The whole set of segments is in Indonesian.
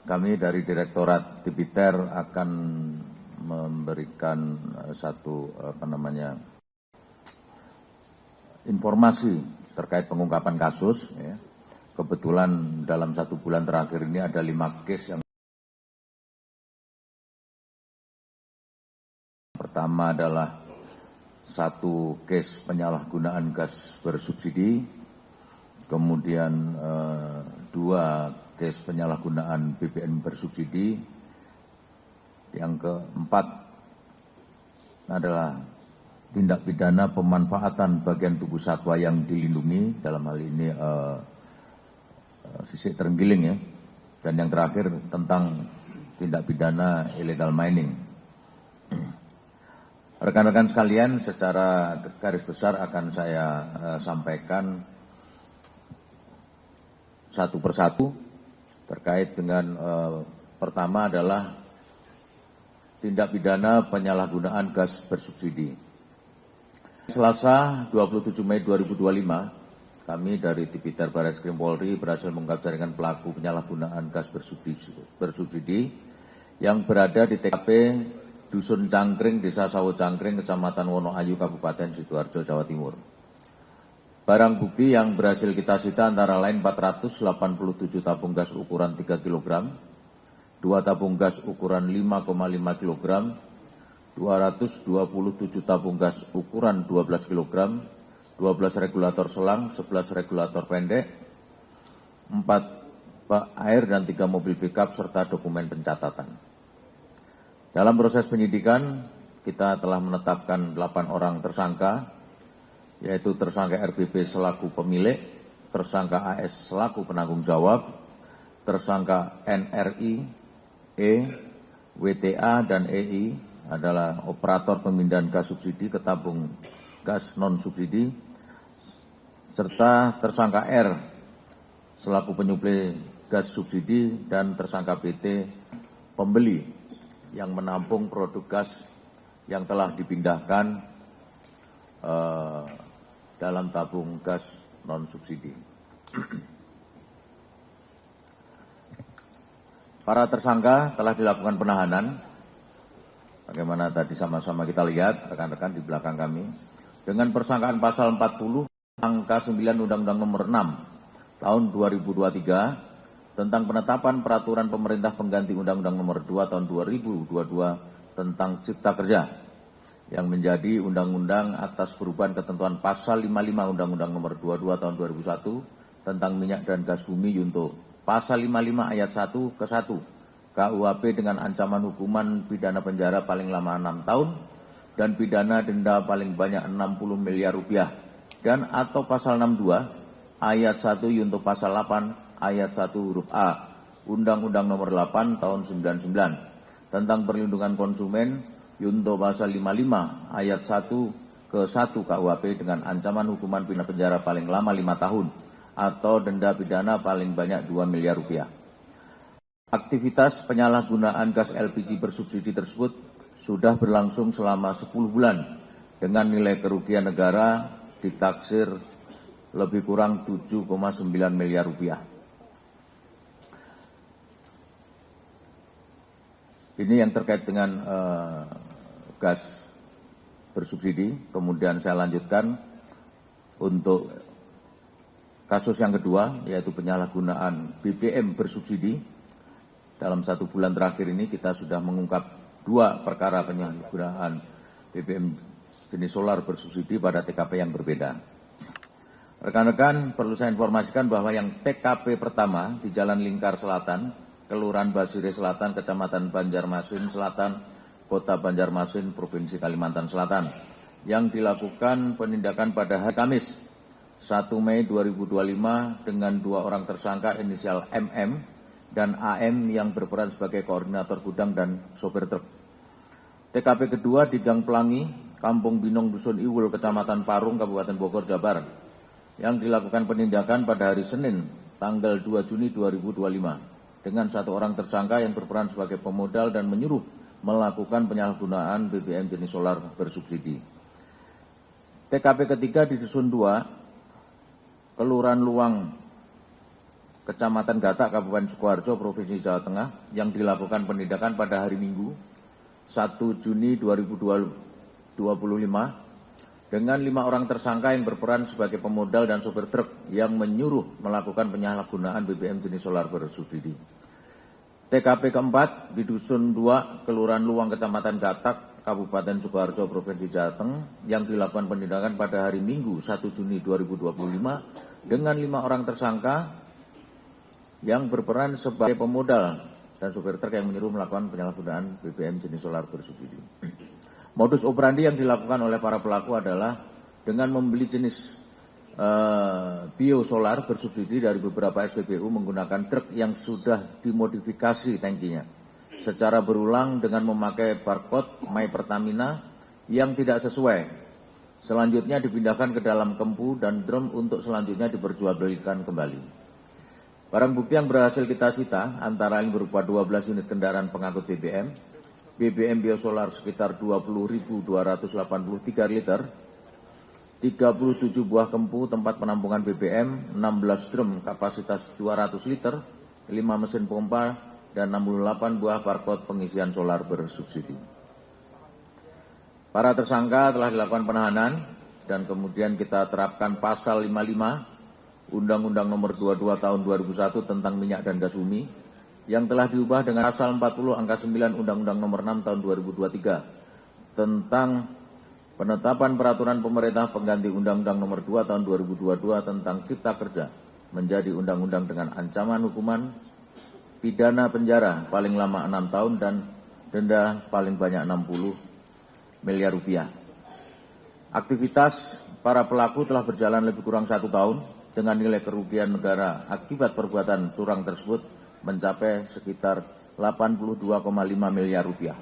kami dari Direktorat Tipiter akan memberikan satu informasi terkait pengungkapan kasus. Ya. Kebetulan dalam 1 bulan terakhir ini ada 5 case yang pertama adalah 1 case penyalahgunaan gas bersubsidi, kemudian 2 case penyalahgunaan BBM bersubsidi, yang keempat adalah tindak pidana pemanfaatan bagian tubuh satwa yang dilindungi, dalam hal ini sisik terenggiling ya, dan yang terakhir tentang tindak pidana illegal mining. Rekan-rekan sekalian, secara garis besar akan saya sampaikan satu persatu terkait dengan pertama adalah tindak pidana penyalahgunaan gas bersubsidi. Selasa 27 Mei 2025, kami dari Tipiter Barreskrim Polri berhasil mengungkap jaringan pelaku penyalahgunaan gas bersubsidi yang berada di TKP Dusun Cangkring, Desa Sawo Cangkring, Kecamatan Wonoayu, Kabupaten Sidoarjo, Jawa Timur. Barang bukti yang berhasil kita sita antara lain 487 tabung gas ukuran 3 kg, 2 tabung gas ukuran 5,5 kg, 227 tabung gas ukuran 12 kg, 12 regulator selang, 11 regulator pendek, 4 bak air dan 3 mobil pickup serta dokumen pencatatan. Dalam proses penyidikan, kita telah menetapkan 8 orang tersangka, yaitu tersangka RBB selaku pemilik, tersangka AS selaku penanggung jawab, tersangka NRI, E, WTA, dan EI adalah operator pemindahan gas subsidi ke tabung gas non-subsidi, serta tersangka R selaku penyuplai gas subsidi, dan tersangka BT pembeli yang menampung produk gas yang telah dipindahkan dalam tabung gas non-subsidi. Para tersangka telah dilakukan penahanan, bagaimana tadi sama-sama kita lihat rekan-rekan di belakang kami, dengan persangkaan pasal 40 angka 9 Undang-Undang Nomor 6 Tahun 2023 tentang penetapan peraturan pemerintah pengganti Undang-Undang Nomor 2 Tahun 2022 tentang Cipta Kerja yang menjadi undang-undang atas perubahan ketentuan pasal 55 Undang-Undang Nomor 22 Tahun 2001 tentang minyak dan gas bumi Yunto, pasal 55 ayat 1 ke 1 KUHP dengan ancaman hukuman pidana penjara paling lama 6 tahun dan pidana denda paling banyak 60 miliar rupiah, dan atau pasal 62 ayat 1 Yunto pasal 8 ayat 1 huruf A Undang-Undang Nomor 8 Tahun 99 tentang perlindungan konsumen Yunto pasal 55 ayat 1 ke 1 KUHP dengan ancaman hukuman pidana penjara paling lama 5 tahun atau denda pidana paling banyak 2 miliar rupiah. Aktivitas penyalahgunaan gas LPG bersubsidi tersebut sudah berlangsung selama 10 bulan dengan nilai kerugian negara ditaksir lebih kurang 7,9 miliar rupiah. Ini yang terkait dengan gas bersubsidi. Kemudian saya lanjutkan untuk kasus yang kedua, yaitu penyalahgunaan BBM bersubsidi. Dalam 1 bulan terakhir ini kita sudah mengungkap 2 perkara penyalahgunaan BBM jenis solar bersubsidi pada TKP yang berbeda. Rekan-rekan, perlu saya informasikan bahwa yang TKP pertama di Jalan Lingkar Selatan, Kelurahan Basire Selatan, Kecamatan Banjarmasin Selatan, Kota Banjarmasin, Provinsi Kalimantan Selatan, yang dilakukan penindakan pada hari Kamis 1 Mei 2025 dengan 2 orang tersangka inisial MM dan AM yang berperan sebagai koordinator gudang dan sopir truk. TKP kedua di Gang Pelangi, Kampung Binong, Dusun Iwul, Kecamatan Parung, Kabupaten Bogor, Jawa Barat, yang dilakukan penindakan pada hari Senin tanggal 2 Juni 2025 dengan 1 orang tersangka yang berperan sebagai pemodal dan menyuruh melakukan penyalahgunaan BBM jenis solar bersubsidi. TKP ketiga di Dusun 2, Kelurahan Luang, Kecamatan Gatak, Kabupaten Sukoharjo, Provinsi Jawa Tengah, yang dilakukan penindakan pada hari Minggu 1 Juni 2025 dengan 5 orang tersangka yang berperan sebagai pemodal dan sopir truk yang menyuruh melakukan penyalahgunaan BBM jenis solar bersubsidi. TKP keempat di Dusun 2, Kelurahan Luwang, Kecamatan Gatak, Kabupaten Sukoharjo, Provinsi Jateng, yang dilakukan penindakan pada hari Minggu 1 Juni 2025 dengan 5 orang tersangka yang berperan sebagai pemodal dan supir truk yang menyuruh melakukan penyalahgunaan BBM jenis solar bersubsidi. Modus operandi yang dilakukan oleh para pelaku adalah dengan membeli jenis biosolar bersubsidi dari beberapa SPBU menggunakan truk yang sudah dimodifikasi tangkinya secara berulang dengan memakai barcode My Pertamina yang tidak sesuai. Selanjutnya dipindahkan ke dalam kempu dan drum untuk selanjutnya diperjualbelikan kembali. Barang bukti yang berhasil kita sita antara lain berupa 12 unit kendaraan pengangkut BBM, BBM biosolar sekitar 20.283 liter, 37 buah kempu tempat penampungan BBM, 16 drum kapasitas 200 liter, 5 mesin pompa, dan 68 buah barcode pengisian solar bersubsidi. Para tersangka telah dilakukan penahanan dan kemudian kita terapkan pasal 55 Undang-Undang Nomor 22 Tahun 2001 tentang minyak dan gas bumi yang telah diubah dengan pasal 40 angka 9 Undang-Undang Nomor 6 Tahun 2023 tentang penetapan peraturan pemerintah pengganti Undang-Undang Nomor 2 Tahun 2022 tentang Cipta Kerja menjadi undang-undang dengan ancaman hukuman pidana penjara paling lama 6 tahun dan denda paling banyak 60 miliar rupiah. Aktivitas para pelaku telah berjalan lebih kurang 1 tahun dengan nilai kerugian negara akibat perbuatan curang tersebut mencapai sekitar 82,5 miliar rupiah.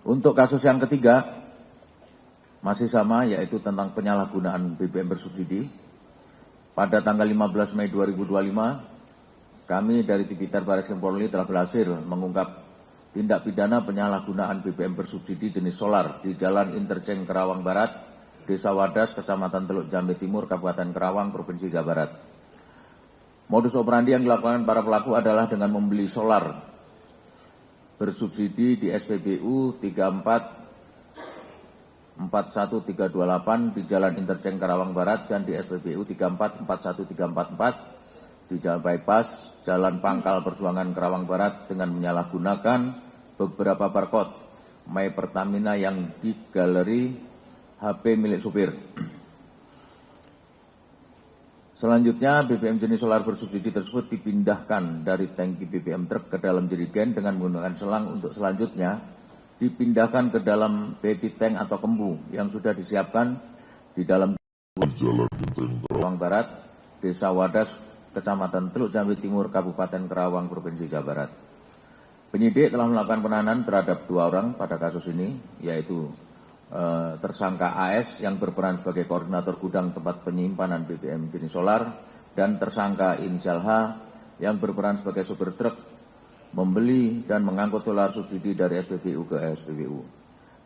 Untuk kasus yang ketiga, masih sama, yaitu tentang penyalahgunaan BBM bersubsidi. Pada tanggal 15 Mei 2025, kami dari Tipiter Barreskrim Polri telah berhasil mengungkap tindak pidana penyalahgunaan BBM bersubsidi jenis solar di Jalan Interchange Kerawang Barat, Desa Wadas, Kecamatan Teluk Jambe Timur, Kabupaten Kerawang, Provinsi Jawa Barat. Modus operandi yang dilakukan para pelaku adalah dengan membeli solar bersubsidi di SPBU 3441.328 di Jalan Interchange Kerawang Barat dan di SPBU 3441.344 di Jalan Bypass, Jalan Pangkal Perjuangan Kerawang Barat dengan menyalahgunakan beberapa barcode My Pertamina yang di galeri HP milik supir. Selanjutnya, BBM jenis solar bersubsidi tersebut dipindahkan dari tangki BBM truk ke dalam jerigen dengan menggunakan selang untuk selanjutnya dipindahkan ke dalam baby tank atau kembu yang sudah disiapkan di dalam Jalan Kerawang Barat, Desa Wadas, Kecamatan Teluk Jambe Timur, Kabupaten Kerawang, Provinsi Jawa Barat. Penyidik telah melakukan penahanan terhadap 2 orang pada kasus ini, yaitu tersangka AS yang berperan sebagai koordinator gudang tempat penyimpanan BBM jenis solar dan tersangka inisial H yang berperan sebagai sopir truk membeli dan mengangkut solar subsidi dari SPBU ke SPBU.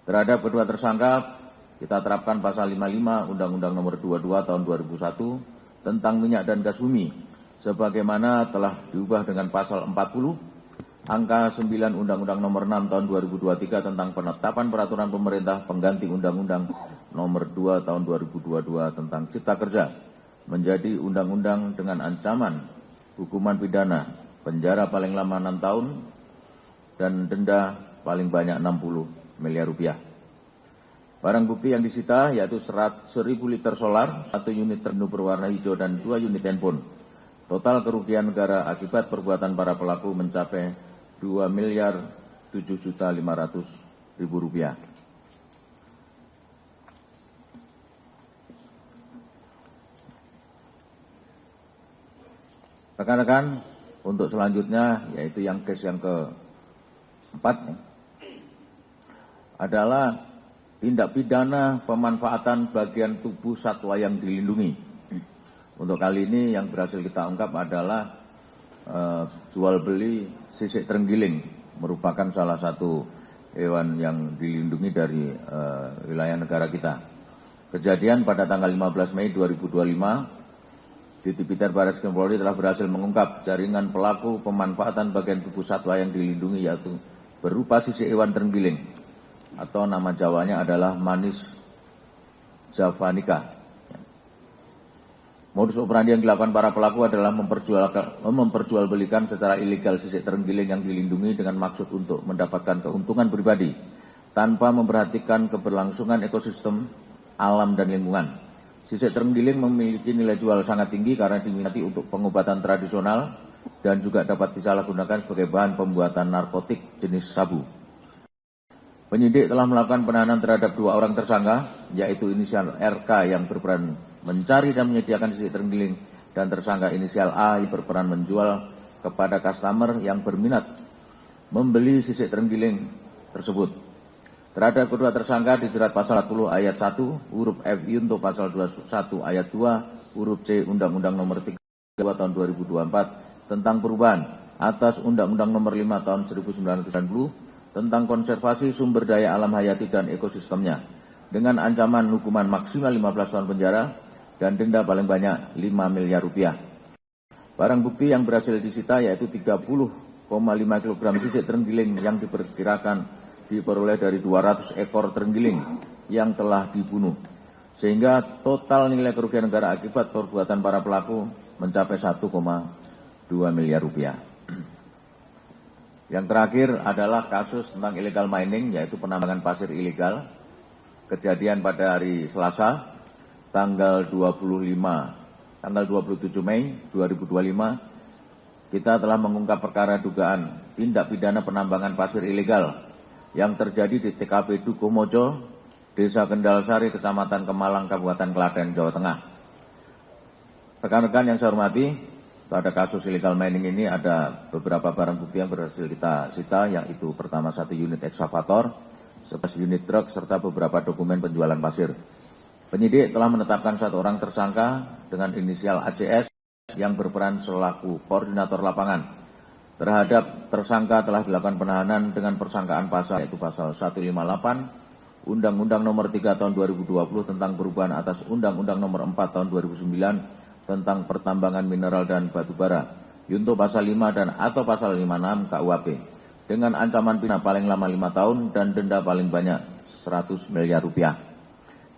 Terhadap kedua tersangka, kita terapkan pasal 55 Undang-Undang Nomor 22 Tahun 2001 tentang minyak dan gas bumi sebagaimana telah diubah dengan pasal 40 angka 9 Undang-Undang Nomor 6 Tahun 2023 tentang penetapan peraturan pemerintah pengganti Undang-Undang Nomor 2 Tahun 2022 tentang Cipta Kerja menjadi undang-undang dengan ancaman hukuman pidana penjara paling lama 6 tahun dan denda paling banyak 60 miliar rupiah. Barang bukti yang disita yaitu 1.000 liter solar, 1 unit ternu berwarna hijau dan 2 unit handphone. Total kerugian negara akibat perbuatan para pelaku mencapai 2.007.500.000 rupiah. Rekan-rekan, untuk selanjutnya yaitu yang case yang keempat adalah tindak pidana pemanfaatan bagian tubuh satwa yang dilindungi. Untuk kali ini yang berhasil kita ungkap adalah jual beli sisik terenggiling, merupakan salah satu hewan yang dilindungi dari wilayah negara kita. Kejadian pada tanggal 15 Mei 2025, Ditipiter Barreskrim Polri telah berhasil mengungkap jaringan pelaku pemanfaatan bagian tubuh satwa yang dilindungi, yaitu berupa sisik hewan terenggiling atau nama Jawanya adalah Manis javanica. Modus operandi yang dilakukan para pelaku adalah memperjualbelikan secara ilegal sisik terenggiling yang dilindungi dengan maksud untuk mendapatkan keuntungan pribadi tanpa memperhatikan keberlangsungan ekosistem alam dan lingkungan. Sisik terenggiling memiliki nilai jual sangat tinggi karena diminati untuk pengobatan tradisional dan juga dapat disalahgunakan sebagai bahan pembuatan narkotik jenis sabu. Penyidik telah melakukan penahanan terhadap 2 orang tersangka, yaitu inisial RK yang berperan mencari dan menyediakan sisik terenggiling dan tersangka inisial A yang berperan menjual kepada customer yang berminat membeli sisik terenggiling tersebut. Terhadap kedua tersangka dijerat pasal 40 ayat 1 huruf F untuk pasal 21 ayat 2 huruf C Undang-Undang Nomor 32 tahun 2024 tentang perubahan atas Undang-Undang Nomor 5 tahun 1990 tentang konservasi sumber daya alam hayati dan ekosistemnya dengan ancaman hukuman maksimal 15 tahun penjara dan denda paling banyak 5 miliar rupiah. Barang bukti yang berhasil disita yaitu 30,5 kg sisik terenggiling yang diperkirakan diperoleh dari 200 ekor terenggiling yang telah dibunuh. Sehingga total nilai kerugian negara akibat perbuatan para pelaku mencapai 1,2 miliar rupiah. Yang terakhir adalah kasus tentang illegal mining, yaitu penambangan pasir ilegal. Kejadian pada hari Selasa, tanggal 27 Mei 2025, kita telah mengungkap perkara dugaan tindak pidana penambangan pasir ilegal yang terjadi di TKP Dukuhmojo, Desa Kendal Sari, Kecamatan Kemalang, Kabupaten Klaten, Jawa Tengah. Rekan-rekan yang saya hormati, pada kasus illegal mining ini ada beberapa barang bukti yang berhasil kita sita, yaitu pertama 1 unit ekskavator, 11 unit truk, serta beberapa dokumen penjualan pasir. Penyidik telah menetapkan 1 orang tersangka dengan inisial ACS yang berperan selaku koordinator lapangan. Terhadap tersangka telah dilakukan penahanan dengan persangkaan pasal, yaitu pasal 158 Undang-Undang Nomor 3 tahun 2020 tentang perubahan atas Undang-Undang Nomor 4 tahun 2009 tentang pertambangan mineral dan batu bara, yunto pasal 5 dan atau pasal 56 KUHP dengan ancaman pidana paling lama 5 tahun dan denda paling banyak 100 miliar rupiah.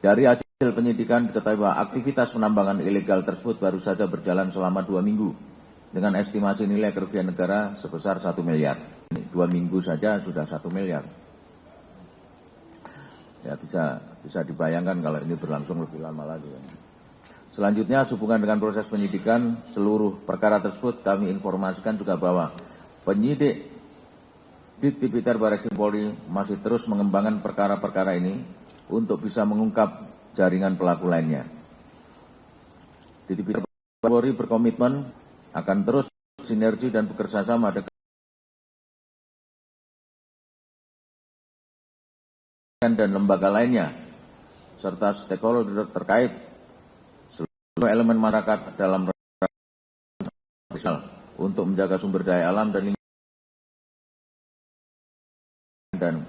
Dari hasil penyidikan diketahui bahwa aktivitas penambangan ilegal tersebut baru saja berjalan selama 2 minggu dengan estimasi nilai kerugian negara sebesar 1 miliar. 2 minggu saja sudah 1 miliar. Ya bisa dibayangkan kalau ini berlangsung lebih lama lagi. Selanjutnya, sehubungan dengan proses penyidikan seluruh perkara tersebut, kami informasikan juga bahwa penyidik Ditipiter Barreskrim Polri masih terus mengembangkan perkara-perkara ini untuk bisa mengungkap jaringan pelaku lainnya. Ditipiter Polri berkomitmen akan terus sinergi dan bekerja sama dengan dan lembaga lainnya serta stakeholder terkait seluruh elemen masyarakat dalam untuk menjaga sumber daya alam dan lingkungan dan